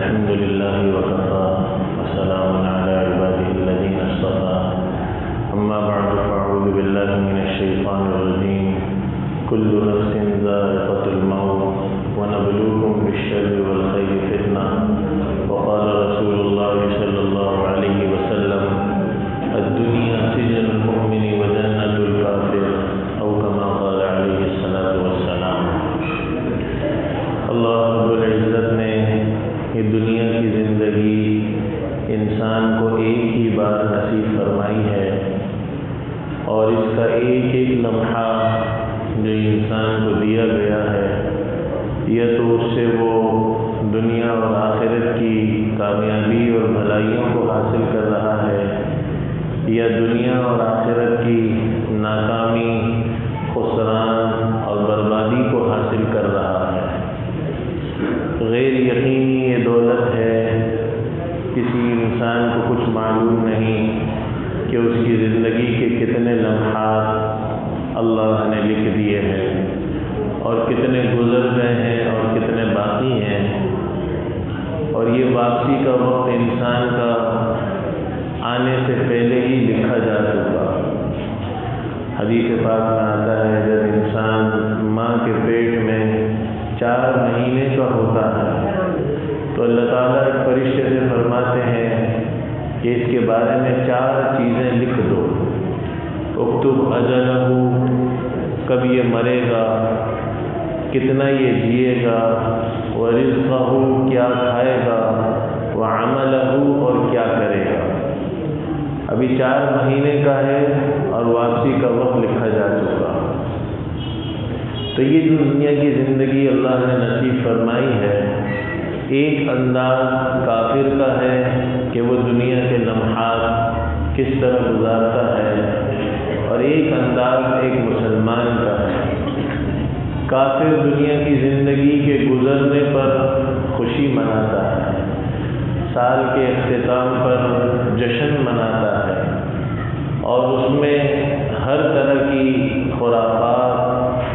الحمد لله وكفى وسلام على عباده الذين اصطفى أما بعد فأعوذ بالله من الشيطان الرجيم كل نفس ذائقة الموت ونبلوكم بالشر والخير فتنة وقال رسول الله صلى الله عليه وسلم الدنيا سجن المؤمن وجنة الكافر أو كما قال عليه الصلاة والسلام۔ اللہ رب العزت نے یہ دنیا کی زندگی انسان کو ایک ہی بار نصیب فرمائی ہے، اور اس کا ایک ایک لمحہ جو انسان کو دیا گیا ہے، یا تو اس سے وہ دنیا اور آخرت کی کامیابی اور بھلائیوں کو حاصل کر رہا ہے، یا دنیا اور آخرت کی ناکامی، خسران اور بربادی کو حاصل کر رہا ہے۔ غیر یقینی یہ دولت ہے، کسی انسان کو کچھ معلوم نہیں کہ اس کی زندگی کے کتنے لمحات اللہ نے لکھ دیے ہیں، اور کتنے گزر گئے ہیں اور کتنے باقی ہیں، اور یہ واپسی کا وقت انسان کا آنے سے پہلے ہی لکھا جا چکا۔ حدیث پاک میں آتا ہے جب انسان ماں کے پیٹ میں 4 مہینے کا ہوتا ہے تو اللہ تعالیٰ ایک فرشتے سے فرماتے ہیں کہ اس کے بارے میں 4 چیزیں لکھ دو۔ اکتب اجلہ، کب یہ مرے گا، کتنا یہ جیے گا، ورزقہ، کیا کھائے گا، وعملہ، اور کیا کرے گا۔ ابھی 4 مہینے کا ہے اور واپسی کا وقت لکھا جا چکا۔ تو یہ جو دنیا کی زندگی اللہ نے نصیب فرمائی ہے، ایک انداز کافر کا ہے کہ وہ دنیا کے لمحات کس طرح گزارتا ہے، اور ایک انداز ایک مسلمان کا ہے۔ کافر دنیا کی زندگی کے گزرنے پر خوشی مناتا ہے، سال کے اختتام پر جشن مناتا ہے، اور اس میں ہر طرح کی خرافات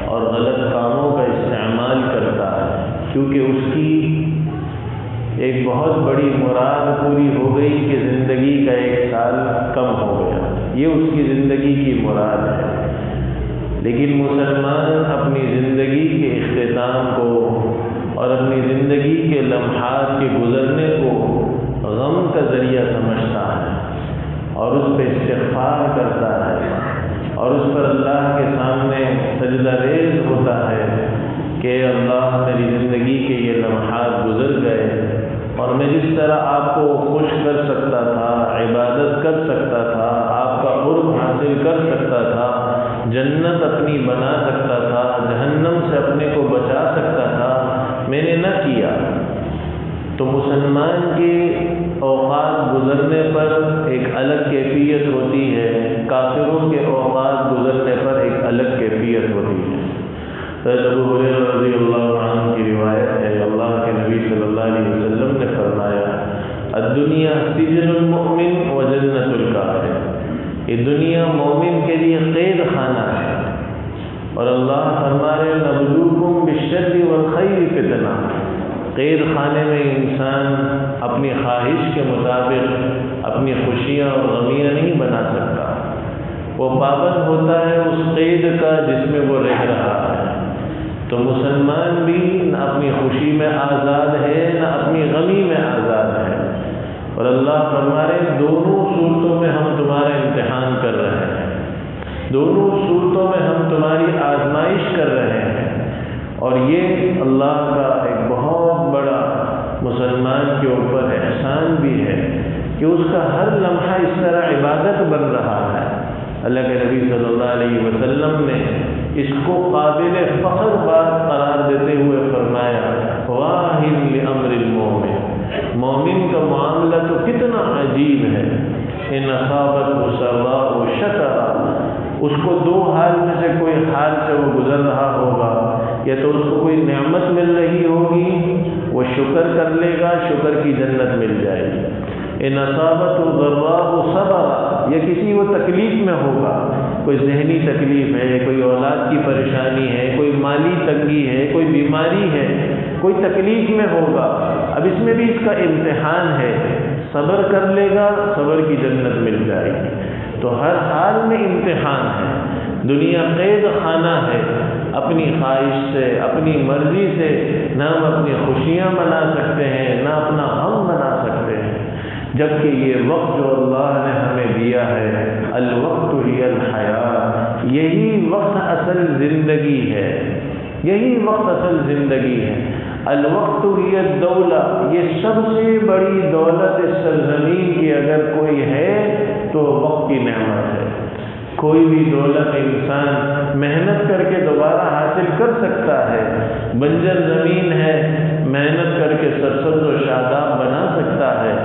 اور غلط کاموں کا استعمال کرتا ہے، کیونکہ اس کی ایک بہت بڑی مراد پوری ہو گئی کہ زندگی کا 1 سال کم ہو گیا، یہ اس کی زندگی کی مراد ہے۔ لیکن مسلمان اپنی زندگی کے اختتام کو اور اپنی زندگی کے لمحات کے گزرنے کو غم کا ذریعہ سمجھتا ہے، اور اس پہ استغفار کرتا ہے، اور اس پر اللہ کے سامنے سجدہ ریز ہوتا ہے کہ اللہ میری زندگی کے یہ لمحات گزر گئے، اور میں جس طرح آپ کو خوش کر سکتا تھا، عبادت کر سکتا تھا، آپ کا قرب حاصل کر سکتا تھا، جنت اپنی بنا سکتا تھا، جہنم سے اپنے کو بچا سکتا تھا، میں نے نہ کیا۔ تو مسلمان کے اوقات گزرنے پر ایک الگ کیفیت ہوتی ہے، کافروں کے اوقات گزرنے پر ایک الگ کیفیت ہوتی ہے۔ ابو ہریرہ رضی اللہ عنہ کی روایت ہے، اللہ کے نبی صلی اللہ علیہ وسلم نے فرمایا الدنیا سجن المؤمن وجنۃ الکافر، یہ دنیا مومن کے لیے قید خانہ ہے، اور اللہ فرما رہے نبلوکم بالشر والخیر فتنہ، قید خانے میں انسان اپنی خواہش کے مطابق اپنی خوشیاں اور غمیاں نہیں بنا سکتا، وہ پابند ہوتا ہے اس قید کا جس میں وہ رہ رہا ہے۔ تو مسلمان بھی نہ اپنی خوشی میں آزاد ہے نہ اپنی غمی میں آزاد ہے، اور اللہ فرما رہے دونوں صورتوں میں ہم تمہارا امتحان کر رہے ہیں، دونوں صورتوں میں ہم تمہاری آزمائش کر رہے ہیں، اور یہ اللہ کا ایک بہت بڑا مسلمان کے اوپر احسان بھی ہے کہ اس کا ہر لمحہ اس طرح عبادت بن رہا ہے۔ اللہ کے نبی صلی اللہ علیہ وسلم نے اس کو قابل فخر بات قرار دیتے ہوئے فرمایا واہ لامر المومن، مومن کا معاملہ تو کتنا عجیب ہے، ان اصابته سراء شکر، اس کو 2 حال میں سے کوئی حال سے وہ گزر رہا ہوگا، یا تو اس کو کوئی نعمت مل رہی ہوگی وہ شکر کر لے گا، شکر کی جنت مل جائے گی، ان اصابته ضراء صبر، یا کسی وہ تکلیف میں ہوگا، کوئی ذہنی تکلیف ہے، کوئی اولاد کی پریشانی ہے، کوئی مالی تنگی ہے، کوئی بیماری ہے، کوئی تکلیف میں ہوگا، اب اس میں بھی اس کا امتحان ہے، صبر کر لے گا صبر کی جنت مل جائے گی۔ تو ہر حال میں امتحان ہے، دنیا قید خانہ ہے، اپنی خواہش سے اپنی مرضی سے نہ ہم اپنی خوشیاں منا سکتے ہیں نہ اپنا غم منا سکتے ہیں، جبکہ یہ وقت جو اللہ نے ہمیں دیا ہے، الوقت ہی الحیات، یہی وقت اصل زندگی ہے، یہی وقت اصل زندگی ہے۔ الوقت ہی الدولہ، یہ سب سے بڑی دولت اس سرزمین کی اگر کوئی ہے تو وقت کی نعمت ہے۔ کوئی بھی دولت انسان محنت کر کے دوبارہ حاصل کر سکتا ہے، بنجر زمین ہے محنت کر کے سرسبز و شاداب بنا سکتا ہے،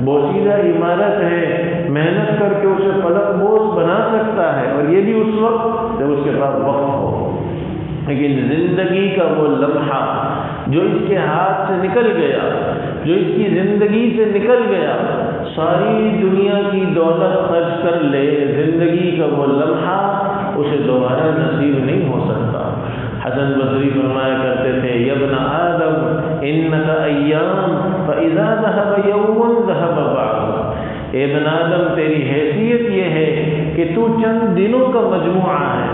بوسیدہ عمارت ہے محنت کر کے اسے فلک بوس بنا سکتا ہے، اور یہ بھی اس وقت جب اس کے پاس وقت ہو۔ لیکن زندگی کا وہ لمحہ جو اس کے ہاتھ سے نکل گیا، جو اس کی زندگی سے نکل گیا، ساری دنیا کی دولت خرچ کر لے، زندگی کا وہ لمحہ اسے دوبارہ نصیب نہیں ہو سکتا۔ حسن بصری فرمایا کرتے تھے، یا ابن آدم انک ایام فاذا ذهب یوم ذهب بعض، اے ابن آدم تیری حیثیت یہ ہے کہ تو چند دنوں کا مجموعہ ہے،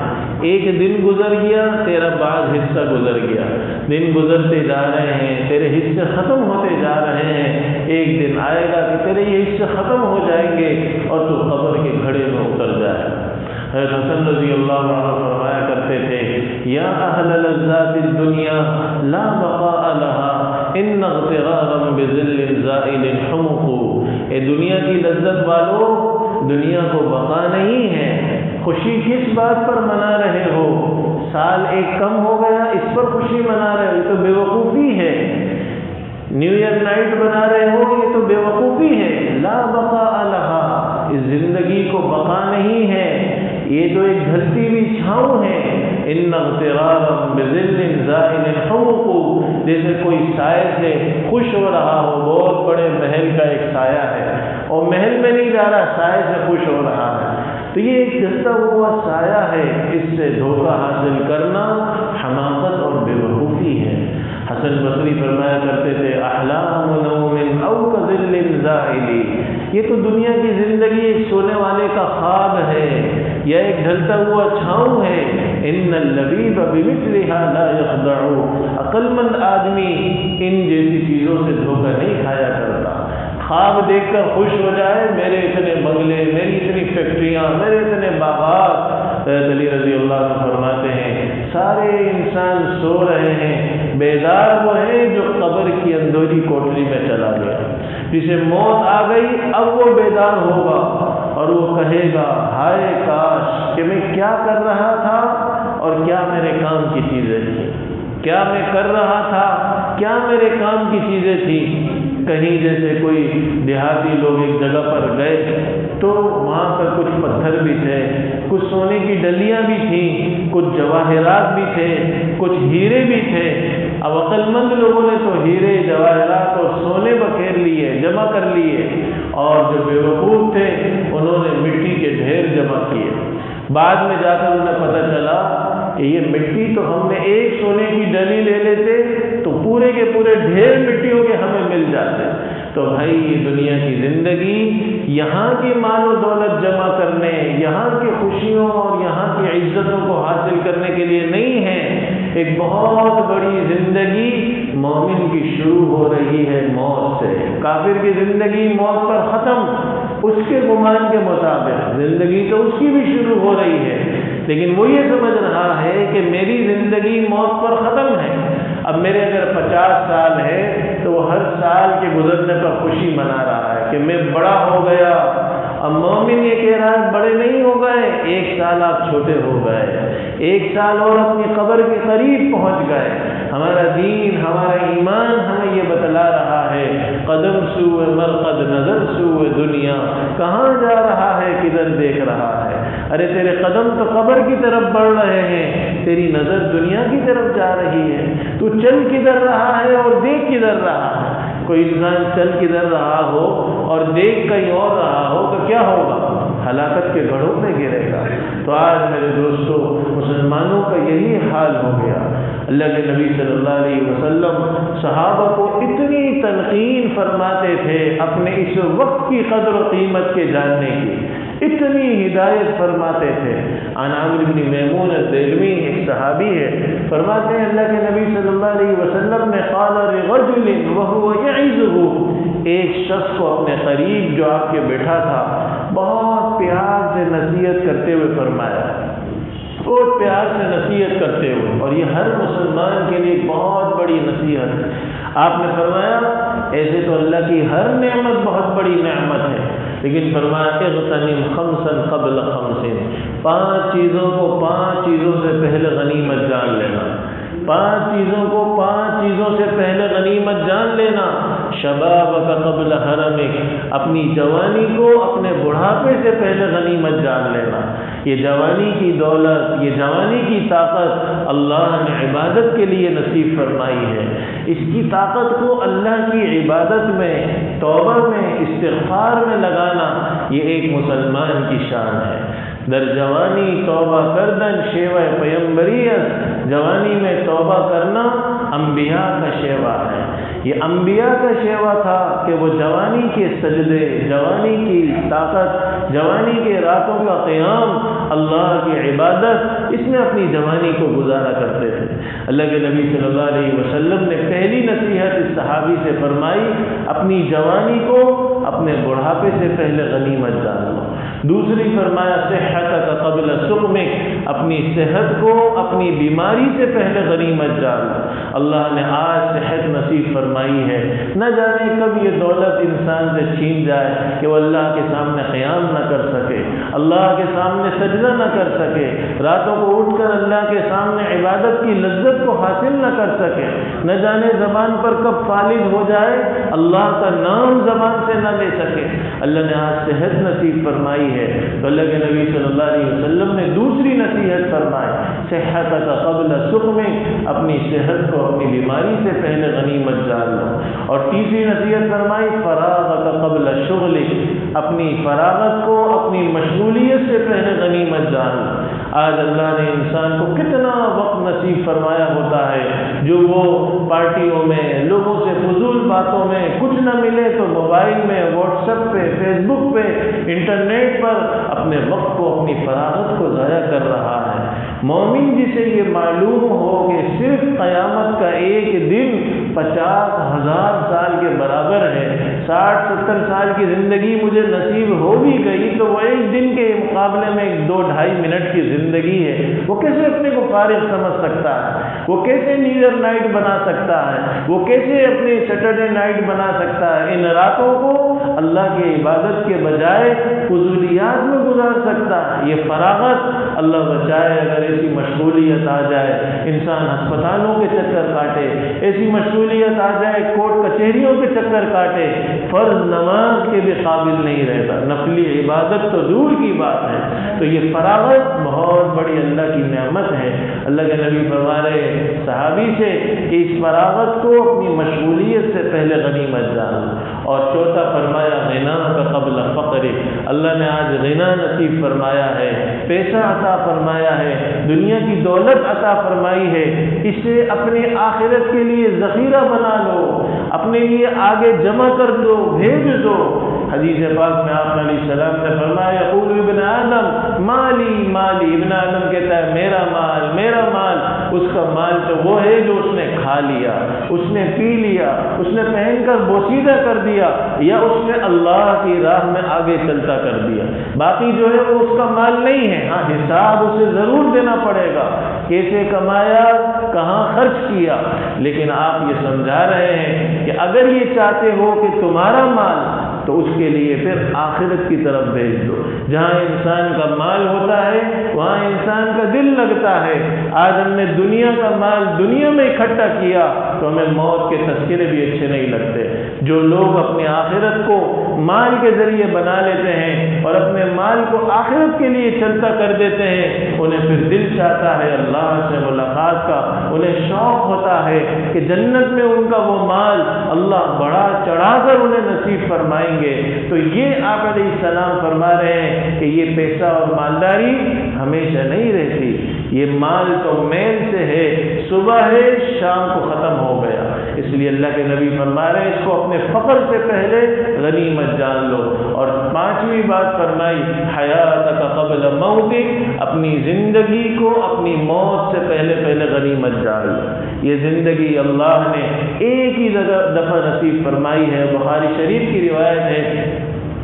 ایک دن گزر گیا تیرا بعض حصہ گزر گیا، دن گزرتے جا رہے ہیں تیرے حصے ختم ہوتے جا رہے ہیں، ایک دن آئے گا کہ تیرے یہ حصے ختم ہو جائیں گے اور تو قبر کے گھڑے میں اتر جائے۔ حضرت حسن رضی اللہ عنہ فرمایا کرتے تھے، یا اہل لذات الدنیا لا بقاء لها ان اغترارا بذل زائل حمق، اے دنیا کی لذت والو، دنیا کو بقا نہیں ہے، خوشی کس بات پر منا رہے ہو؟ سال ایک کم ہو گیا اس پر خوشی منا رہے ہو، یہ تو بے وقوفی ہے۔ نیو ایئر نائٹ بنا رہے ہو، یہ تو بے وقوفی ہے۔ لا بقاء لها، اس زندگی کو بقا نہیں ہے، یہ تو ایک ڈھلتی ہوئی چھاؤں ہے۔ ان اغترارا بذل زائل حمق، جیسے کوئی سائے سے خوش ہو رہا ہو، بہت بڑے محل کا ایک سایہ ہے اور محل میں نہیں جا رہا، سائے سے خوش ہو رہا ہے، تو یہ ایک جلتا ہوا سایہ ہے، اس سے دھوکہ حاصل کرنا حماقت اور بے وقوفی ہے۔ حسن بصری فرمایا کرتے تھے، احلام نوم او کظل زائل، یہ تو دنیا کی زندگی ایک سونے والے کا خواب ہے یا ایک ڈھلتا ہوا چھاؤں ہے۔ ان اللبیب بمثلها لا یخدع، عقل مند آدمی ان جیسی چیزوں سے دھوکہ نہیں کھایا کرتا۔ خواب دیکھ کر خوش ہو جائے، میرے اتنے بنگلے، میری اتنی فیکٹریاں، میرے اتنے باغات۔ علی رضی اللہ عنہ فرماتے ہیں، سارے انسان سو رہے ہیں، بیدار وہ ہے جو قبر کی اندھیری کوٹری میں چلا گیا، جسے موت آ گئی اب وہ بیدار ہوگا اور وہ کہے گا، ہائے کاش کہ میں کیا کر رہا تھا اور کیا میرے کام کی چیزیں تھیں، کیا میں کر رہا تھا، کیا میرے کام کی چیزیں تھیں۔ کہیں جیسے کوئی دیہاتی لوگ ایک جگہ پر گئے تو وہاں پر کچھ پتھر بھی تھے، کچھ سونے کی ڈلیاں بھی تھیں، کچھ جواہرات بھی تھے، کچھ ہیرے بھی تھے۔ اب عقل مند لوگوں نے تو ہیرے، جواہرات اور سونے بکھیر لیے، جمع کر لیے، اور جو بے وقوف تھے انہوں نے مٹی کے ڈھیر جمع کیے۔ بعد میں جا کر انہیں پتہ چلا کہ یہ مٹی تو ہم نے ایک سونے کی ڈلی لے لیتے تو پورے کے پورے ڈھیر مٹیوں کے ہمیں مل جاتے۔ تو بھائی یہ دنیا کی زندگی یہاں کی مال و دولت جمع کرنے، یہاں کی خوشیوں اور یہاں کی عزتوں کو حاصل کرنے کے لیے نہیں ہے۔ ایک بہت بڑی زندگی مومن کی شروع ہو رہی ہے موت سے۔ کافر کی زندگی موت پر ختم، اس کے گمان کے مطابق زندگی تو اس کی بھی شروع ہو رہی ہے، لیکن وہ یہ سمجھ رہا ہے کہ میری زندگی موت پر ختم ہے۔ اب میرے اگر 50 سال ہے تو وہ ہر سال کے گزرنے پر خوشی منا رہا ہے کہ میں بڑا ہو گیا۔ اب مومن یہ کہہ رہا ہے بڑے نہیں ہو گئے، 1 سال آپ چھوٹے ہو گئے، 1 سال اور اپنی قبر کے قریب پہنچ گئے۔ ہمارا دین، ہمارا ایمان ہمیں یہ بتلا رہا ہے، قدم سوئے مرقد نظر سوئے دنیا، کہاں جا رہا ہے کدھر دیکھ رہا ہے؟ ارے تیرے قدم تو قبر کی طرف بڑھ رہے ہیں، تیری نظر دنیا کی طرف جا رہی ہے۔ تو چل کدھر رہا ہے اور دیکھ کدھر رہا ہے؟ کوئی انسان چل کدھر رہا ہو اور دیکھ کہیں اور رہا ہو تو کیا ہوگا؟ ہلاکت کے گڑھوں میں گرے گا۔ تو آج میرے دوستو مسلمانوں کا یہی حال ہو گیا۔ اللہ کے نبی صلی اللہ علیہ وسلم صحابہ کو اتنی تلقین فرماتے تھے اپنے اس وقت کی قدر و قیمت کے جاننے کی، اتنی ہدایت فرماتے تھے۔ عن عمرو بن میمون الدیلمی ایک صحابی ہے، فرماتے ہیں اللہ کے نبی صلی اللہ علیہ وسلم نے قال لرجل وهو يعظه، ایک شخص کو اپنے قریب جو آپ کے بیٹھا تھا بہت پیار سے نصیحت کرتے ہوئے فرمایا، بہت پیار سے نصیحت کرتے ہوئے، اور یہ ہر مسلمان کے لیے بہت بڑی نصیحت ہے۔ آپ نے فرمایا ایسے تو اللہ کی ہر نعمت بہت بڑی نعمت ہے، لیکن فرمایا اغتنم خمسا قبل خمس، 5 چیزوں کو 5 چیزوں سے پہلے غنیمت جان لینا، 5 چیزوں کو 5 چیزوں سے پہلے غنیمت جان لینا۔ شبابک قبل حرمک، اپنی جوانی کو اپنے بڑھاپے سے پہلے غنیمت جان لینا۔ یہ جوانی کی دولت، یہ جوانی کی طاقت اللہ نے عبادت کے لیے نصیب فرمائی ہے۔ اس کی طاقت کو اللہ کی عبادت میں، توبہ میں، استغفار میں لگانا یہ ایک مسلمان کی شان ہے۔ در جوانی توبہ کردن شیوہ پیمبریت، جوانی میں توبہ کرنا انبیاء کا شیوہ ہے۔ یہ انبیاء کا شیوہ تھا کہ وہ جوانی کے سجدے، جوانی کی طاقت، جوانی کے راتوں کا قیام، اللہ کی عبادت، اس میں اپنی جوانی کو گزارا کرتے تھے۔ اللہ کے نبی صلی اللہ علیہ وسلم نے پہلی نصیحت اس صحابی سے فرمائی، اپنی جوانی کو اپنے بڑھاپے سے پہلے غنیمت جان لو۔ دوسری فرمایا صحتک قبل سقمک، اپنی صحت کو اپنی بیماری سے پہلے غنیمت جان لو۔ اللہ نے آج صحت نصیب فرمائی ہے، نہ جانے کب یہ دولت انسان سے چھین جائے کہ وہ اللہ کے سامنے قیام نہ کر سکے، اللہ کے سامنے سجدہ نہ کر سکے، راتوں کو اٹھ کر اللہ کے سامنے عبادت کی لذت کو حاصل نہ کر سکے، نہ جانے زبان پر کب فالج ہو جائے، اللہ کا نام زبان سے نہ لے سکے۔ اللہ نے آج صحت نصیب فرمائی ہے، تو اللہ کے نبی صلی اللہ علیہ وسلم نے دوسری نصیحت فرمائی، صحتک قبل سقمک، اپنی صحت کو اپنی بیماری سے پہلے غنیمت جان لو۔ اور تیسری نصیحت فرمائی فراغک قبل شغلک، اپنی فراغت کو اپنی مشغولیت سے پہلے غنیمت جان لو۔ آج اللہ نے انسان کو کتنا وقت نصیب فرمایا ہوتا ہے جو وہ پارٹیوں میں، لوگوں سے فضول باتوں میں، کچھ نہ ملے تو موبائل میں، واٹس ایپ پہ، فیس بک پہ، انٹرنیٹ پر اپنے وقت کو، اپنی فراغت کو ضائع کر رہا ہے۔ مومن جسے یہ معلوم ہو کہ صرف قیامت کا ایک دن 50,000 سال کے برابر ہے، 60-70 سال کی زندگی مجھے نصیب ہو بھی گئی تو وہ ایک دن کے مقابلے میں 2-2.5 منٹ کی زندگی ہے، وہ کیسے اپنے کو فارغ سمجھ سکتا ہے؟ وہ کیسے نیڈر نائٹ بنا سکتا ہے؟ وہ کیسے اپنی سیٹرڈے نائٹ بنا سکتا ہے؟ ان راتوں کو اللہ کی عبادت کے بجائے فضولیات میں گزار سکتا ہے۔ یہ فراغت اللہ بچائے اگر ایسی مشغولیت آ جائے، انسان ہسپتالوں کے چکر کاٹے، ایسی مشغولیت آ جائے کورٹ کچہریوں کے چکر کاٹے، فرض نماز کے بھی قابل نہیں رہتا، نفلی عبادت تو دور کی بات ہے۔ تو یہ فراغت بہت بڑی اللہ کی نعمت ہے۔ اللہ کے نبی فرما رہے صحابی سے کہ اس فراغت کو اپنی مشغولیت سے پہلے غنیمت جان۔ اور چوتھا فرمایا غنا کا قبل فقر، اللہ نے آج غنا نصیب فرمایا ہے، پیسہ عطا فرمایا ہے، دنیا کی دولت عطا فرمائی ہے، اسے اپنے آخرت کے لیے ذخیرہ بنا لو، اپنے لیے آگے جمع کر دو، بھیج دو۔ حدیث پاک میں آپ علیہ السلام نے فرمایا یقول ابن آدم مالی مالی، ابن آدم کہتا ہے میرا مال میرا مال۔ اس کا مال تو وہ ہے جو اس نے کھا لیا، اس نے پی لیا، اس نے پہن کر بوسیدہ کر دیا، یا اس نے اللہ کی راہ میں آگے چلتا کر دیا۔ باقی جو ہے وہ اس کا مال نہیں ہے۔ ہاں حساب اسے ضرور دینا پڑے گا، کیسے کمایا، کہاں خرچ کیا، لیکن آپ یہ سمجھا رہے ہیں کہ اگر یہ چاہتے ہو کہ تمہارا مال، تو اس کے لیے پھر آخرت کی طرف بھیج دو۔ جہاں انسان کا مال ہوتا ہے وہاں انسان کا دل لگتا ہے۔ آج ہم نے دنیا کا مال دنیا میں اکٹھا کیا تو ہمیں موت کے تذکرے بھی اچھے نہیں لگتے۔ جو لوگ اپنی آخرت کو مال کے ذریعے بنا لیتے ہیں اور اپنے مال کو آخرت کے لیے چلتا کر دیتے ہیں، انہیں پھر دل چاہتا ہے اللہ سے ملاقات کا، انہیں شوق ہوتا ہے کہ جنت میں ان کا وہ مال اللہ بڑا چڑھا کر انہیں نصیب فرمائیں گے۔ تو یہ آپ علیہ السلام فرما رہے ہیں کہ یہ پیسہ اور مالداری ہمیشہ نہیں رہتی، یہ مال تو میل سے ہے، صبح ہے شام کو ختم ہو گیا۔ اس لیے اللہ کے نبی فرما رہے ہیں اس کو اپنے فقر سے پہلے غنیمت جان لو۔ اور پانچویں بات فرمائی حیاتک قبل موتک، اپنی زندگی کو اپنی موت سے پہلے غنیمت جان لو۔ یہ زندگی اللہ نے ایک ہی دفعہ نصیب فرمائی ہے۔ بخاری شریف کی روایت ہے،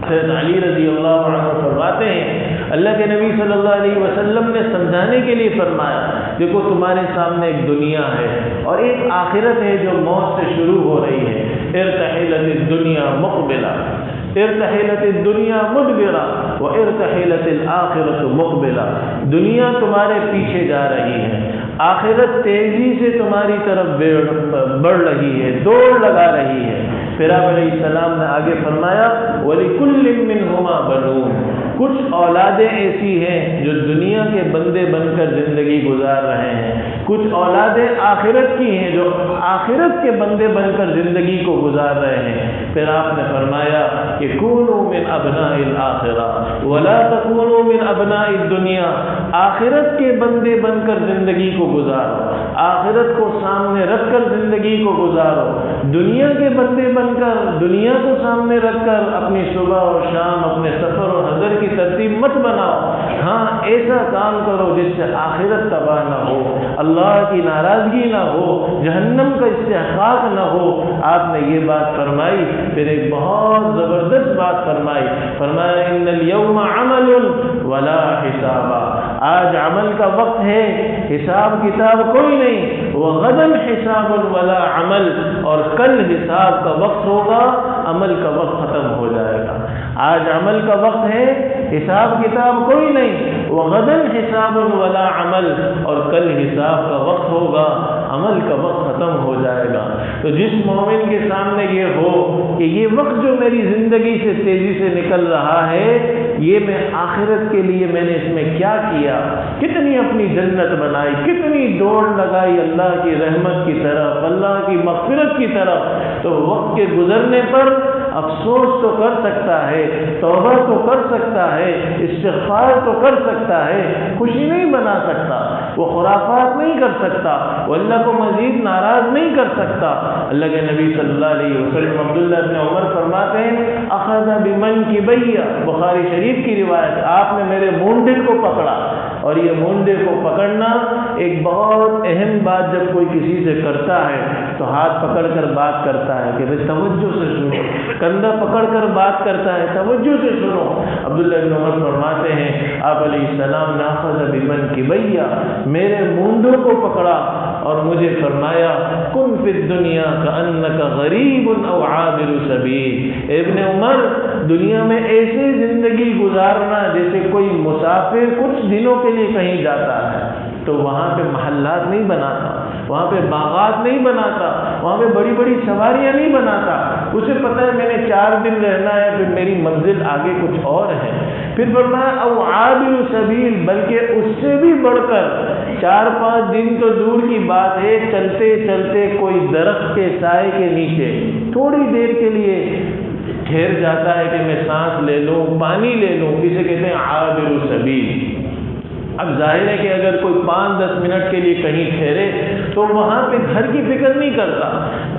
حضرت علی رضی اللہ عنہ فرماتے ہیں اللہ کے نبی صلی اللہ علیہ وسلم نے سمجھانے کے لیے فرمایا، دیکھو تمہارے سامنے ایک دنیا ہے اور ایک آخرت ہے جو موت سے شروع ہو رہی ہے۔ ارتحلت الدنیا مقبلہ، ارتحلت الدنیا مدبرہ وارتحلت الآخرۃ مقبلہ۔ دنیا تمہارے پیچھے جا رہی ہے، آخرت تیزی سے تمہاری طرف بڑھ رہی ہے، دوڑ لگا رہی ہے۔ پھر آپ علیہ السلام نے آگے فرمایا وَلِكُلٍّ مِّنْهُمَا بَنُونَ، کچھ اولادیں ایسی ہیں جو دنیا کے بندے بن کر زندگی گزار رہے ہیں، کچھ اولادیں آخرت کی ہیں جو آخرت کے بندے بن کر زندگی کو گزار رہے ہیں۔ پھر آپ نے فرمایا کہ كُونُوا مِنْ أَبْنَاءِ الْآخِرَةِ وَلَا تَكُونُوا مِنْ أَبْنَاءِ الدُّنْيَا، آخرت کے بندے بن کر زندگی کو گزارو، آخرت کو سامنے رکھ کر زندگی کو گزارو۔ دنیا کے بندے بن کر دنیا کو سامنے رکھ کر اپنی صبح اور شام اپنے سفر اور حضر کی ترتیب مت بناؤ۔ ہاں ایسا کام کرو جس سے آخرت تباہ نہ ہو، اللہ کی ناراضگی نہ ہو، جہنم کا استحقاق نہ ہو۔ آپ نے یہ بات فرمائی، پھر ایک بہت زبردست بات فرمائی، فرمایا ان اليوم عمل ولا حساب، آج عمل کا وقت ہے، حساب کتاب کوئی نہیں، وغدا حساب ولا عمل، اور کل حساب کا وقت ہوگا، عمل کا وقت ختم ہو جائے گا۔ آج عمل کا وقت ہے، حساب کتاب کوئی نہیں، وغدا حساب ولا عمل، اور کل حساب کا وقت ہوگا، عمل کا وقت ختم ہو جائے گا۔ تو جس مومن کے سامنے یہ ہو کہ یہ وقت جو میری زندگی سے تیزی سے نکل رہا ہے، یہ میں آخرت کے لیے میں نے اس میں کیا کیا، کتنی اپنی جنت بنائی، کتنی دوڑ لگائی اللہ کی رحمت کی طرف، اللہ کی مغفرت کی طرف، تو وقت کے گزرنے پر افسوس تو کر سکتا ہے، توبہ تو کر سکتا ہے، استغفار تو کر سکتا ہے، خوشی نہیں بنا سکتا، وہ خرافات نہیں کر سکتا، وہ اللہ کو مزید ناراض نہیں کر سکتا۔ اللہ کے نبی صلی اللہ علیہ وسلم عبداللہ بن عمر فرماتے ہیں اخذ بمنکبی، بخاری شریف کی روایت، آپ نے میرے مونڈے کو پکڑا، اور یہ مونڈے کو پکڑنا ایک بہت اہم بات جب کوئی کسی سے کرتا ہے تو ہاتھ پکڑ کر بات کرتا ہے کہ بھئی توجہ سے سنو، کندھا پکڑ کر بات کرتا ہے توجہ سے سنو۔ عبداللہ بن عمر فرماتے ہیں آپ علیہ السلام نے اخذ بمنکبی، میرے مونڈوں کو پکڑا اور مجھے فرمایا کن فی الدنیا کأنک غریب او عابر سبیل، ابن عمر دنیا میں ایسے زندگی گزارنا جیسے کوئی مسافر کچھ دنوں کے لیے کہیں جاتا ہے تو وہاں پہ محلات نہیں بناتا، وہاں پہ باغات نہیں بناتا، وہاں پہ بڑی بڑی سواریاں نہیں بناتا، اسے پتہ ہے میں نے 4 دن رہنا ہے، پھر میری منزل آگے کچھ اور ہے۔ پھر فرمایا او عابر سبیل، بلکہ اس سے بھی بڑھ کر 4-5 دن تو دور کی بات ہے، چلتے چلتے کوئی درخت کے سائے کے نیچے تھوڑی دیر کے لیے ٹھہر جاتا ہے کہ میں سانس لے لوں، پانی لے لوں، اسے کہتے ہیں عابر سبیل۔ اب ظاہر ہے کہ اگر کوئی 5-10 منٹ کے لیے کہیں ٹھہرے تو وہاں پہ گھر کی فکر نہیں کرتا،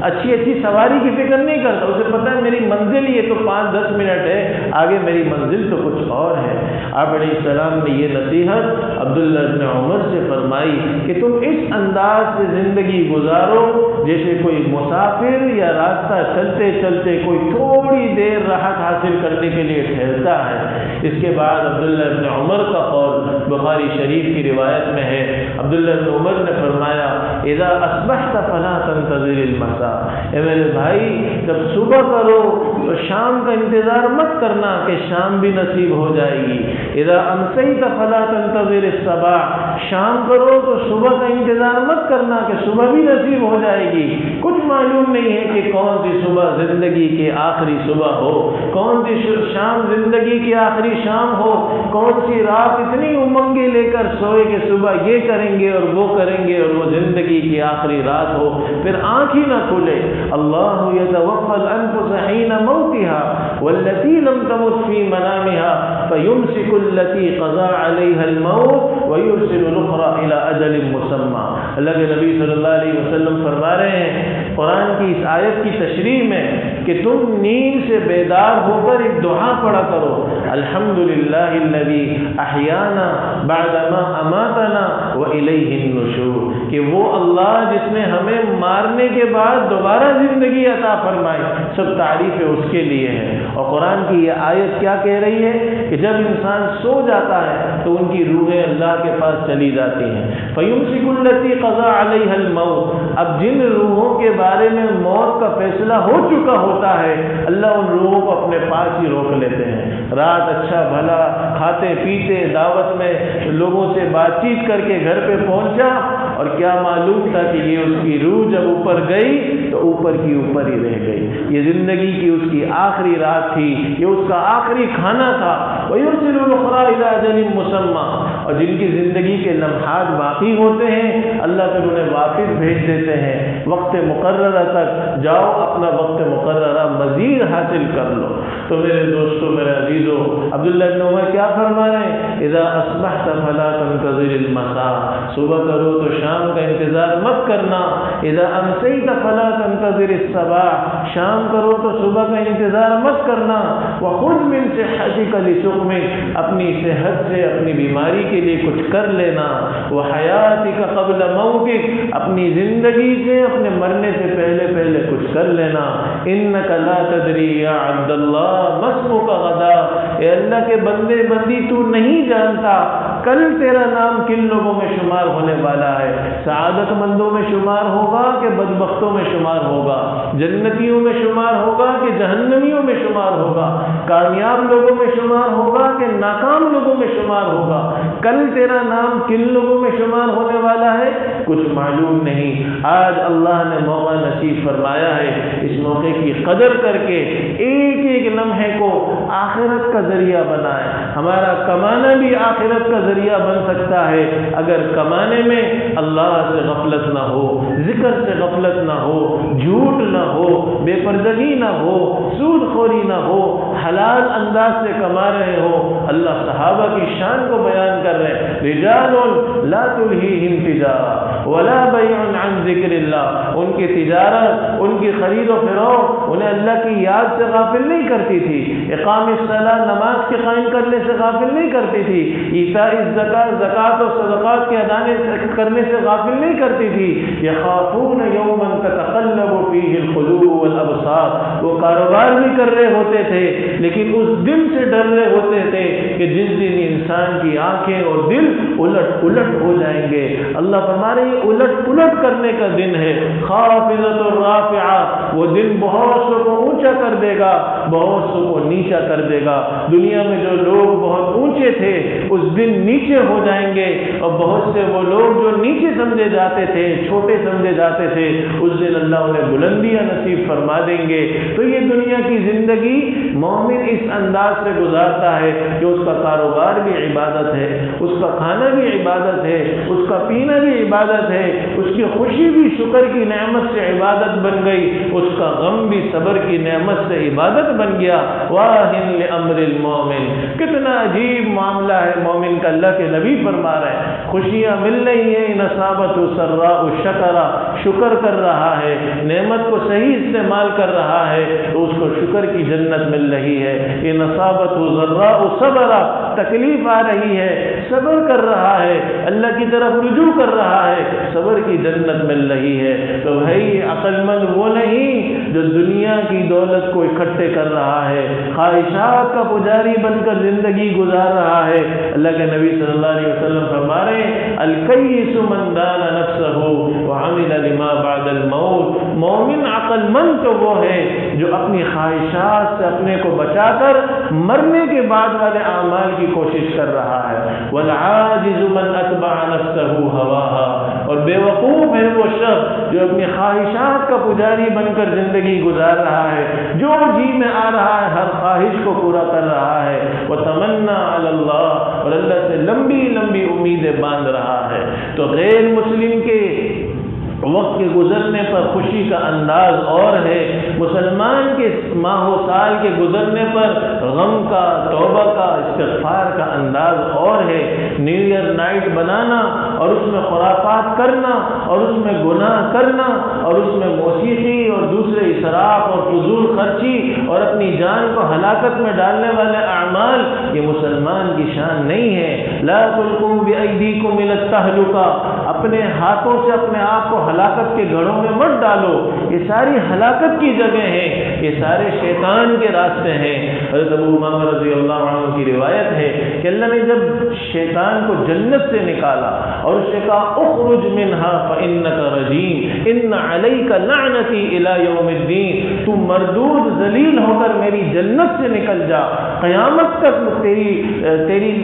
اچھی سواری کی فکر نہیں کرتا، اسے پتہ ہے میری منزل یہ تو 5-10 منٹ ہے، آگے میری منزل تو کچھ اور ہے۔ آپ علیہ السلام نے یہ نصیحت عبداللہ بن عمر سے فرمائی کہ تم اس انداز سے زندگی گزارو جیسے کوئی مسافر یا راستہ چلتے چلتے کوئی تھوڑی دیر راحت حاصل کرنے کے لیے ٹھہرتا ہے۔ اس کے بعد عبداللہ بن عمر کا قول بخاری شریف کی روایت میں ہے، عبداللہ بن عمر نے فرمایا اذا اصبحت فلا تنتظر المساء، اے میرے بھائی جب صبح کرو تو شام کا انتظار مت کرنا کہ شام بھی نصیب ہو جائے گی، اذا امسیت فلا تنتظر الصباح، شام کرو تو صبح کا انتظار مت کرنا کہ صبح بھی نصیب ہو جائے گی. کچھ معلوم نہیں ہے کہ کون سی صبح زندگی کی آخری صبح ہو، کون سی شام زندگی کی آخری شام ہو، کون سی رات اتنی امنگیں لے کر سوئے کہ صبح یہ کریں گے اور وہ کریں گے اور وہ زندگی کی آخری رات ہو، پھر آنکھ ہی نہ کھلے. اللہ یتوفی الانفس حین موتها والتي لم تمت في منامها فيمسك التي قضى عليها الموت ويرسل الاخرى الى اجل مسمى. اللہ کے نبی صلی اللہ علیہ وسلم فرما رہے ہیں قرآن کی اس آیت کی تشریح میں کہ تم نیند سے بیدار ہو کر ایک دعا پڑھا کرو، الحمدللہ الذی احیانا بعدما اماتنا والیہ النشور، کہ وہ اللہ جس نے ہمیں مارنے کے بعد دوبارہ زندگی عطا فرمائی، سب تعریفیں اس کے لیے ہیں. اور قرآن کی یہ آیت کیا کہہ رہی ہے کہ جب انسان سو جاتا ہے تو ان کی روحیں اللہ کے پاس چلی جاتی ہیں. فیمسک التی قضا علیہ الموت، اب جن روحوں کے بارے میں موت کا فیصلہ ہو چکا ہوتا ہے اللہ ان روحوں کو اپنے پاس ہی روک لیتے ہیں. رات اچھا بھلا کھاتے پیتے دعوت میں لوگوں سے بات چیت کر کے گھر پہ پہنچا اور کیا معلوم تھا کہ یہ اس کی روح جب اوپر گئی تو اوپر کی اوپر ہی رہ گئی. یہ زندگی کی اس کی آخری رات تھی، یہ اس کا آخری کھانا تھا. وَيُرْسِلُ الْأُخْرَىٰ إِلَىٰ أَجَلٍ مُّسَمًّى، اور جن کی زندگی کے لمحات باقی ہوتے ہیں اللہ پھر انہیں واپس بھیج دیتے ہیں وقت مقررہ تک، جاؤ اپنا وقت مقررہ مزید حاصل کر لو. تو میرے دوستو، میرے عزیزو، عبداللہ بن عمر کیا فرما رہے ہیں؟ اذا اصبحت فلا تنتظر المساء، صبح کرو تو شام کا انتظار مت کرنا. اذا امسیت فلا تنتظر الصباح، شام کرو تو صبح کا انتظار مت کرنا. وخذ من صحتك لسقمك، اپنی صحت سے اپنی بیماری کے لیے کچھ کر لینا. وحیاتك قبل موتك، اپنی زندگی سے اپنے مرنے سے پہلے پہلے کچھ کر لینا. انك لا تدری یا عبد اللہ ما اسمک غدا، اے اللہ کے بندے بندی تو نہیں جانتا کل تیرا نام کن لوگوں میں شمار ہونے والا ہے. سعادت مندوں میں شمار ہوگا کہ بدبختوں میں شمار ہوگا، جنتیوں میں شمار ہوگا کہ جہنمیوں میں شمار ہوگا، کامیاب لوگوں میں شمار ہوگا کہ ناکام لوگوں میں شمار ہوگا. کل تیرا نام کن لوگوں میں شمار ہونے والا ہے کچھ معلوم نہیں. آج اللہ نے موقع نصیب فرمایا ہے، اس موقع کی قدر کر کے ایک ایک لمحے کو آخرت کا ذریعہ بنائے. ہمارا کمانا بھی آخرت کا ذریعہ بن سکتا ہے اگر کمانے میں اللہ سے غفلت نہ ہو، ذکر سے غفلت نہ ہو، جھوٹ نہ ہو، بے پردگی نہ ہو، سود خوری نہ ہو، حلال انداز سے کما رہے ہو. اللہ صحابہ کی شان کو بیان کر رہے ہیں، رجال لا تلہیہم تجارہ ولا بیع عن ذکر اللہ، ان کی تجارت، ان کی خرید و فروخت انہیں اللہ کی یاد سے غافل نہیں کرتی تھی، اقام الصلاۃ، نماز کے قائم کرنے سے غافل نہیں کرتی تھی، ایتاء الزکاۃ، زکوٰۃ و صدقات کے ادا کرنے سے غافل نہیں کرتی تھی. یخافون یوما تتقلب فیہ القلوب والابصار، وہ کاروبار بھی کر رہے ہوتے تھے لیکن اس دن سے ڈر رہے ہوتے تھے کہ جس دن انسان کی آنکھیں اور دل الٹ پلٹ ہو جائیں گے. اللہ فرما رہے ہیں الٹ پلٹ کرنے کا دن ہے. خافضۃ الرافعہ، وہ دن بہت سو کو اونچا کر دے گا، بہت سو کو نیچا کر دے گا. دنیا میں جو لوگ بہت اونچے تھے اس دن نیچے ہو جائیں گے، اور بہت سے وہ لوگ جو نیچے سمجھے جاتے تھے، چھوٹے سمجھے جاتے تھے، اس دن اللہ انہیں بلندیاں نصیب فرما دیں گے. تو یہ دنیا کی زندگی مومن اس انداز سے گزارتا ہے کہ اس کا کاروبار بھی عبادت ہے، اس کا کھانا بھی عبادت ہے، اس کا پینا بھی عبادت ہے، اس کی خوشی بھی شکر کی نعمت سے عبادت بن گئی، اس کا غم بھی صبر کی نعمت سے عبادت بن گیا. واہن لامر المومن، کتنا عجیب معاملہ ہے مومن کا. اللہ کے نبی فرما رہے ہیں خوشیاں مل رہی ہیں، نصابت سراء شکرا، شکر کر رہا ہے، نعمت کو صحیح استعمال کر رہا ہے تو اس کو شکر کی جنت مل رہی ہے. یہ نصابت ضراء صبرا، تکلیف آ رہی ہے، صبر کر رہا ہے، اللہ کی طرف رجوع کر رہا ہے، صبر کی جنت مل رہی ہے. تو بھائی عقل مند وہ نہیں جو دنیا کی دولت کو اکٹھے کر رہا ہے، خواہشات کا پجاری بن کر زندگی گزار رہا ہے. اللہ کے نبی صلی اللہ علیہ وسلم فرما رہے ہیں الکیس من دان نفسہ وعمل لما بعد الموت۔ مومن عقل مند تو وہ ہے جو اپنی خواہشات سے اپنے کو بچا کر مرنے کے بعد والے اعمال کی کوشش کر رہا ہے۔ والعاجز من اتبع نفسه هواها، اور بے وقوف ہے وہ شخص جو اپنی خواہشات کا پجاری بن کر زندگی گزار رہا ہے، جو جی میں آ رہا ہے ہر خواہش کو پورا کر رہا ہے، وتمنا علی اللہ، اور اللہ سے لمبی لمبی امیدیں باندھ رہا ہے۔ تو غیر مسلم کے وقت کے گزرنے پر خوشی کا انداز اور ہے، مسلمان کے ماہ و سال کے گزرنے پر غم کا، توبہ کا، استغفار کا انداز اور ہے۔ نیو ایئر نائٹ بنانا اور اس میں خرافات کرنا اور اس میں گناہ کرنا اور اس میں موسیقی اور دوسرے اسراف اور فضول خرچی اور اپنی جان کو ہلاکت میں ڈالنے والے اعمال، یہ مسلمان کی شان نہیں ہے۔ لا تلقوا بأیدیکم الی التہلکہ، اپنے ہاتھوں سے اپنے آپ کو ہلاکت کے گڑھوں میں مت ڈالو، یہ ساری ہلاکت کی جگہ ہیں، یہ سارے شیطان کے راستے ہیں۔ حضرت ابو امامہ رضی اللہ عنہ کی روایت ہے کہ اللہ نے جب شیطان کو جنت سے نکالا اور اس نے کہا اخرج منہا فإنک رجیم ان علیک لعنتی الی یوم الدین، تو مردود ذلیل ہو کر میری جنت سے نکل جا، قیامت تک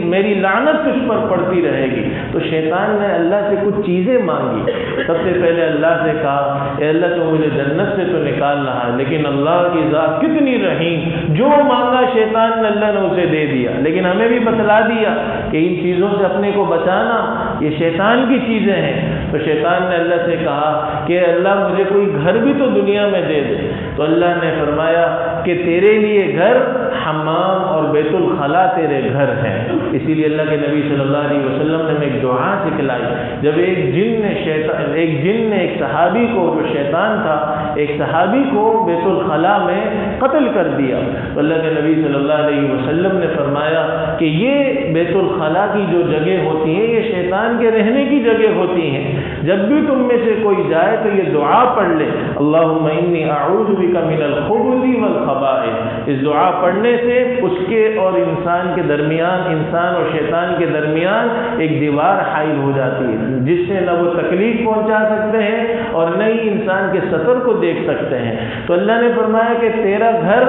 میری لعنت تجھ پر پڑتی رہے گی۔ تو شیطان نے اللہ سے کچھ چیزیں مانگی، سب سے پہلے اللہ سے کہا اے اللہ تو مجھے جنت سے تو نکال رہا ہے، لیکن اللہ کی ذات کتنی رحیم، جو مانگا شیطان نے اللہ نے اسے دے دیا، لیکن ہمیں بھی بتلا دیا کہ ان چیزوں سے اپنے کو بچانا یہ شیطان کی چیزیں ہیں۔ تو شیطان نے اللہ سے کہا کہ اللہ مجھے کوئی گھر بھی تو دنیا میں دے دے، تو اللہ نے فرمایا کہ تیرے لیے گھر حمام اور بیت الخلاء تیرے گھر ہیں۔ اسی لیے اللہ کے نبی صلی اللہ علیہ وسلم نے ایک دعا سکھلائی، جب ایک جن نے ایک صحابی کو، جو شیطان تھا، ایک صحابی کو بیت الخلاء میں قتل کر دیا، تو اللہ کے نبی صلی اللہ علیہ وسلم نے فرمایا کہ یہ بیت الخلاء کی جو جگہ ہوتی ہیں یہ شیطان کے رہنے کی جگہ ہوتی ہیں، جب بھی تم میں سے کوئی جائے تو یہ دعا پڑھ لے اللہم انی اعوذ بک من الخبث والخبائث۔ اس دعا پڑھنے سے اس کے اور انسان کے درمیان، انسان اور شیطان کے درمیان ایک دیوار حائل ہو جاتی ہے، جس سے نہ وہ تکلیف پہنچا سکتے ہیں اور نہ ہی انسان کے سطر کو دیکھ سکتے ہیں۔ تو اللہ نے فرمایا کہ تیرا گھر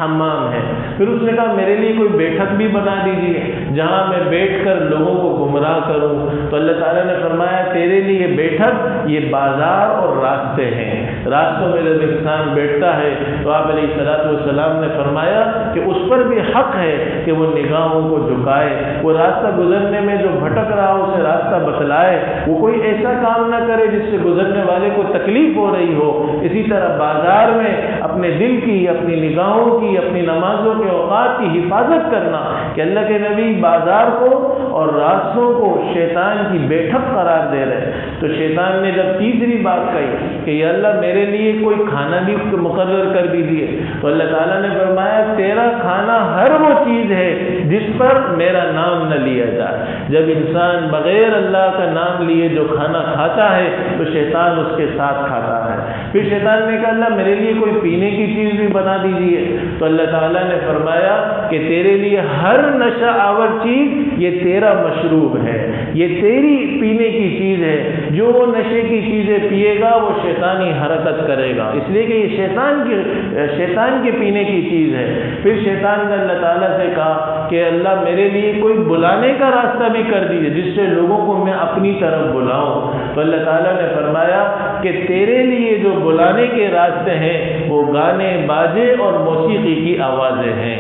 حمام ہے، پھر اس نے کہا میرے لیے کوئی بیٹھک بھی بنا دیجیے جہاں میں بیٹھ کر لوگوں کو گمراہ کروں، تو اللہ تعالیٰ نے فرمایا تیرے لیے بیٹھک یہ بازار اور راستے ہیں، راستوں میں جب انسان بیٹھتا ہے تو آپ علیہ السلام نے فرمایا کہ اس پر بھی حق ہے کہ وہ نگاہوں کو جھکائے، وہ راستہ گزرنے میں جو بھٹک رہا ہو اسے راستہ بتلائے، وہ کوئی ایسا کام نہ کرے جس سے گزرنے والے کو تکلیف ہو رہی ہو۔ اسی طرح بازار میں اپنے دل کی، اپنی نگاہوں کی، اپنی نمازوں کے اوقات کی حفاظت کرنا، کہ اللہ کے نبی بازار کو اور راستوں کو شیطان کی بیٹھک قرار دے رہے۔ تو شیطان نے جب تیسری بات کہی کہ یا اللہ میرے لیے کوئی کھانا بھی مقرر کر دیجیے، تو اللہ تعالیٰ نے فرمایا تیرا کھانا ہر وہ چیز ہے جس پر میرا نام نہ لیا جائے۔ جب انسان بغیر اللہ کا نام لیے جو کھانا کھاتا ہے تو شیطان اس کے ساتھ کھاتا ہے۔ پھر شیطان نے کہا اللہ میرے لیے کوئی پینے کی چیز بھی بنا دیجیے، تو اللہ تعالیٰ نے فرمایا کہ تیرے لیے ہر نشہ آور چیز یہ تیرا مشروب ہے، یہ تیری پینے کی چیز ہے، جو نشے کی چیزیں پیے گا وہ شیطانی حرکت کرے گا، اس لیے کہ یہ شیطان کے پینے کی چیز ہے۔ پھر شیطان نے اللہ تعالیٰ سے کہا کہ اللہ میرے لیے کوئی بلانے کا راستہ بھی کر دیجیے جس سے لوگوں کو میں اپنی طرف بلاؤں، تو اللہ تعالیٰ نے فرمایا کہ تیرے لیے جو بلانے کے راستے ہیں وہ گانے باجے اور موسیقی کی آوازیں ہیں۔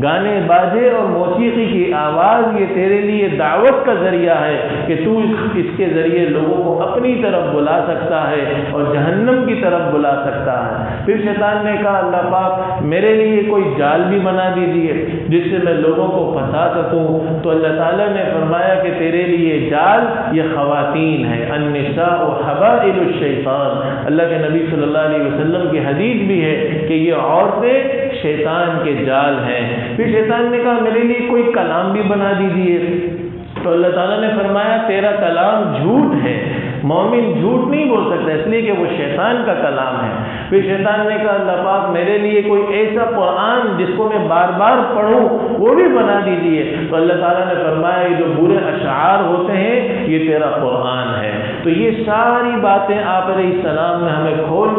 گانے باجے اور موسیقی کی آواز یہ تیرے لیے دعوت کا ذریعہ ہے کہ تو اس کے ذریعے لوگوں کو اپنی طرف بلا سکتا ہے اور جہنم کی طرف بلا سکتا ہے۔ پھر شیطان نے کہا اللہ پاک میرے لیے کوئی جال بھی بنا دیجیے جس سے میں لوگوں کو پھنسا سکوں، تو اللہ تعالیٰ نے فرمایا کہ تیرے لیے جال یہ خواتین ہے، النساء حبائل الشیطان۔ اللہ کے نبی صلی اللہ علیہ وسلم کی حدیث بھی ہے کہ یہ عورتیں شیطان کے جال ہیں۔ پھر شیطان نے کہا میرے لیے کوئی کلام بھی بنا دیجیے، تو اللہ تعالیٰ نے فرمایا تیرا کلام جھوٹ ہے، مومن جھوٹ نہیں بول سکتا اس لیے کہ وہ شیطان کا کلام ہے۔ پھر شیطان نے کہا اللہ پاک میرے لیے کوئی ایسا قرآن جس کو میں بار بار پڑھوں وہ بھی بنا دیجیے، تو اللہ تعالیٰ نے فرمایا یہ جو برے اشعار ہوتے ہیں یہ تیرا قرآن ہے۔ تو یہ ساری باتیں آپ علیہ السلام نے ہمیں کھول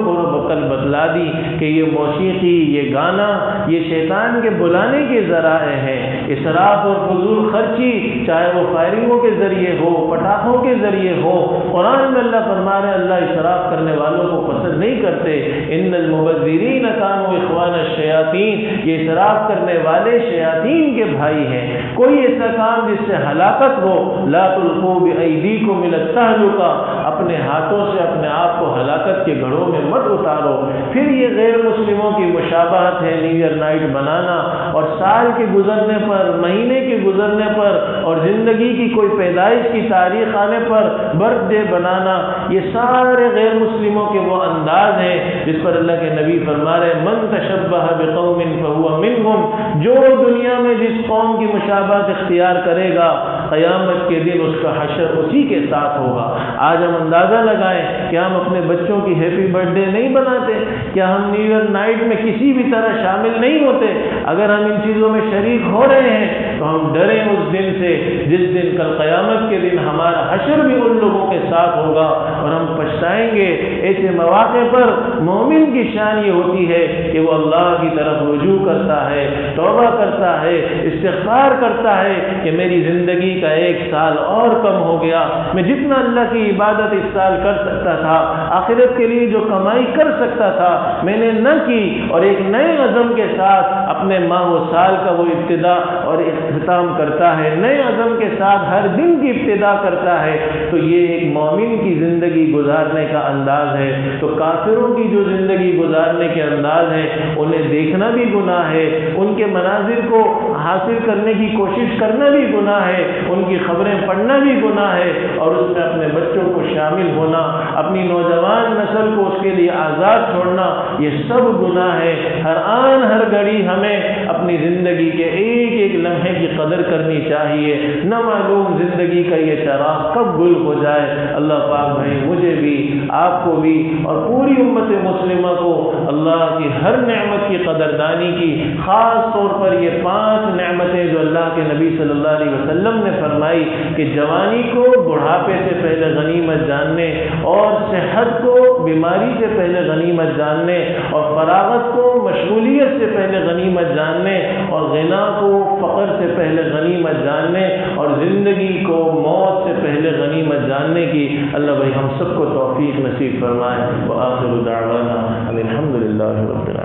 کر بتلا دی کہ یہ موسیقی، یہ گانا، یہ شیطان کے بلانے کے ذرائع ہیں۔ اسراف اور فضول خرچی، چاہے وہ فائرنگوں کے ذریعے ہو، پٹاخوں کے ذریعے ہو، قرآن میں اللہ فرما رہے اللہ اسراف کرنے والوں کو پسند نہیں کرتے۔ ان المبذرین کانوا اخوان الشیاطین، یہ اسراف کرنے والے شیاطین کے بھائی ہیں۔ کوئی ایسا کام جس سے ہلاکت ہو، لا تلقوا بأیدیکم الی التہلکہ، اپنے ہاتھوں سے اپنے آپ کو ہلاکت کے گڑھوں میں مت اتارو۔ پھر یہ غیر مسلموں کی مشابہت ہے، نیو ایئر نائٹ بنانا اور سال کے گزرنے پر، مہینے کے گزرنے پر اور زندگی کی کوئی پیدائش کی تاریخ آنے پر برتھ ڈے بنانا، یہ سارے غیر مسلموں کے وہ انداز ہیں جس پر اللہ کے نبی فرما رہے من تشبہ بقوم فہو منہم، جو دنیا میں جس قوم کی مشابہت اختیار کرے گا قیامت کے دن اس کا حشر اسی کے ساتھ ہوگا۔ آج ہم اندازہ لگائیں کہ ہم اپنے بچوں کی ہیپی برتھ ڈے نہیں بناتے، کیا ہم نیو ایئر نائٹ میں کسی بھی طرح شامل نہیں ہوتے؟ اگر ہم ان چیزوں میں شریک ہو رہے ہیں تو ہم ڈریں اس دن سے جس دن کل قیامت کے دن ہمارا حشر بھی ان لوگوں کے ساتھ ہوگا اور ہم پچھتائیں گے۔ ایسے مواقع پر مومن کی شان یہ ہوتی ہے کہ وہ اللہ کی طرف رجوع کرتا ہے، توبہ کرتا ہے، استغفار کرتا ہے کہ میری زندگی کا 1 سال اور کم ہو گیا، میں جتنا اللہ کی عبادت اس سال کر سکتا تھا، آخرت کے لیے جو کمائی کر سکتا تھا میں نے نہ کی، اور ایک نئے عزم کے ساتھ اپنے ماہ و سال کا وہ ابتدا اور اختتام کرتا ہے، نئے عزم کے ساتھ ہر دن کی ابتدا کرتا ہے، تو یہ ایک مومن کی زندگی گزارنے کا انداز ہے۔ تو کافروں کی جو زندگی گزارنے کے انداز ہے انہیں دیکھنا بھی گناہ ہے، ان کے مناظر کو حاصل کرنے کی کوشش کرنا بھی گناہ ہے، ان کی خبریں پڑھنا بھی گناہ ہے، اور اس میں اپنے بچوں کو شامل ہونا، اپنی نوجوان نسل کو اس کے لیے آزاد چھوڑنا، یہ سب گناہ ہے۔ ہر آن ہر گھڑی ہمیں اپنی زندگی کے ایک ایک لمحے کی قدر کرنی چاہیے، نہ معلوم زندگی کا یہ چراغ کب گل ہو جائے۔ اللہ پاک بھائی مجھے بھی، آپ کو بھی اور پوری امت مسلمہ کو اللہ کی ہر نعمت کی قدردانی کی، خاص طور پر یہ 5 نعمتیں جو اللہ کے نبی صلی اللہ علیہ وسلم نے فرمائی کہ جوانی کو بڑھاپے سے پہلے غنیمت جاننے، اور صحت کو بیماری سے پہلے غنیمت جاننے، اور فراغت کو مشغولیت سے پہلے غنیمت جاننے، اور غنا کو فقر سے پہلے غنیمت جاننے، اور زندگی کو موت سے پہلے غنیمت جاننے کی اللہ بھائی ہم سب کو توفیق نصیب فرمائے۔ وآخر دعوانا الحمد للہ رب العالمین۔